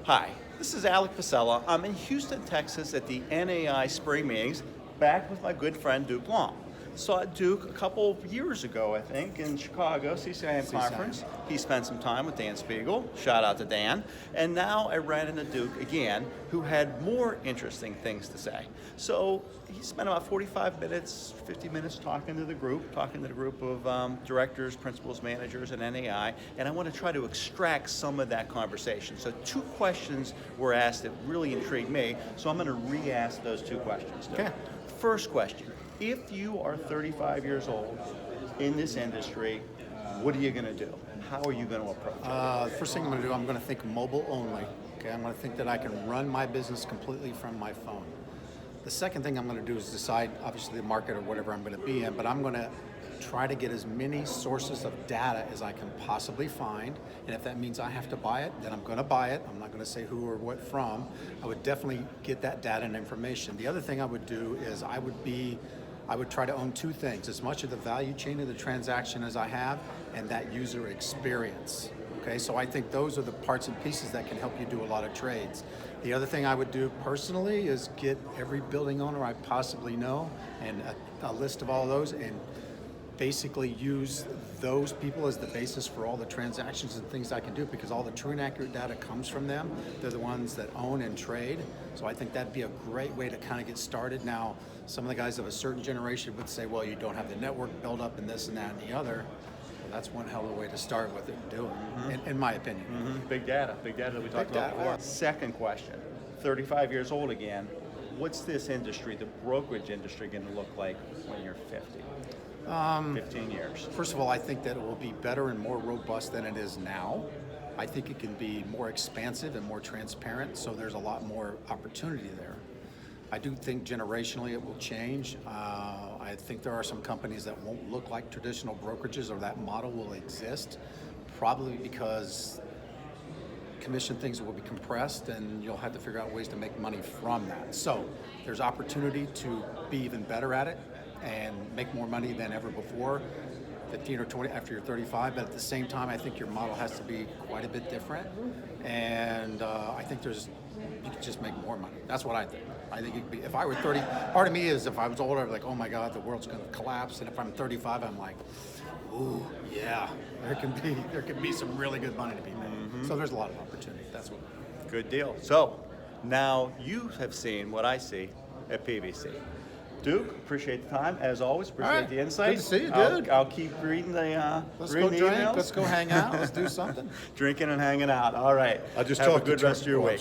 Hi, this is Alec Pacella. I'm in Houston, Texas at the NAI Spring Meetings, back with my good friend Duke Long. Saw Duke a couple of years ago, I think, in Chicago, CCIM conference. He spent some time with Dan Spiegel. Shout out to Dan. And now I ran into Duke again, who had more interesting things to say. So he spent about 45 minutes, 50 minutes talking to the group of directors, principals, managers at NAI, and I want to try to extract some of that conversation. So two questions were asked that really intrigued me, so I'm going to re-ask those two questions. Okay. First question. If you are 35 years old in this industry, what are you going to do? How are you going to approach it? The first thing I'm going to do, I'm going to think mobile only. Okay, I'm going to think that I can run my business completely from my phone. The second thing I'm going to do is decide, obviously, the market or whatever I'm going to be in, but I'm going to try to get as many sources of data as I can possibly find, and if that means I have to buy it, then I'm going to buy it. I'm not going to say who or what from. I would definitely get that data and information. The other thing I would do is I would try to own two things: as much of the value chain of the transaction as I have, and that user experience. Okay, so I think those are the parts and pieces that can help you do a lot of trades. The other thing I would do personally is get every building owner I possibly know and a list of all of those, and basically use those people as the basis for all the transactions and things I can do, because all the true and accurate data comes from them. They're the ones that own and trade. So I think that'd be a great way to kind of get started. Now, some of the guys of a certain generation would say, well, you don't have the network built up and this and that and the other. Well, that's one hell of a way to start with it and do it, in my opinion. Big data that we talked about before. Second question, 35 years old again, what's this industry, the brokerage industry, going to look like when you're 50? 15 years. First of all, I think that it will be better and more robust than it is now. I think it can be more expansive and more transparent, so there's a lot more opportunity there. I do think generationally it will change. I think there are some companies that won't look like traditional brokerages, or that model will exist, probably because commission things will be compressed and you'll have to figure out ways to make money from that. So there's opportunity to be even better at it and make more money than ever before, 15 or 20 after you're 35, but at the same time I think your model has to be quite a bit different, and I think you could just make more money. That's what I think. I think it could be, if I were 30, part of me is, if I was older, I'd be like, oh my God, the world's going to collapse, and if I'm 35, I'm like, ooh, yeah, there can be some really good money to be made. So there's a lot of opportunity. That's what. Good deal. So now you have seen what I see at PBC. Duke, appreciate the time as always. Appreciate the insight. Good to see you, dude. I'll keep reading the Let's reading go the drink. emails. Let's go hang out. Let's do something. Drinking and hanging out. All right. I just Have a talked to good rest of your week.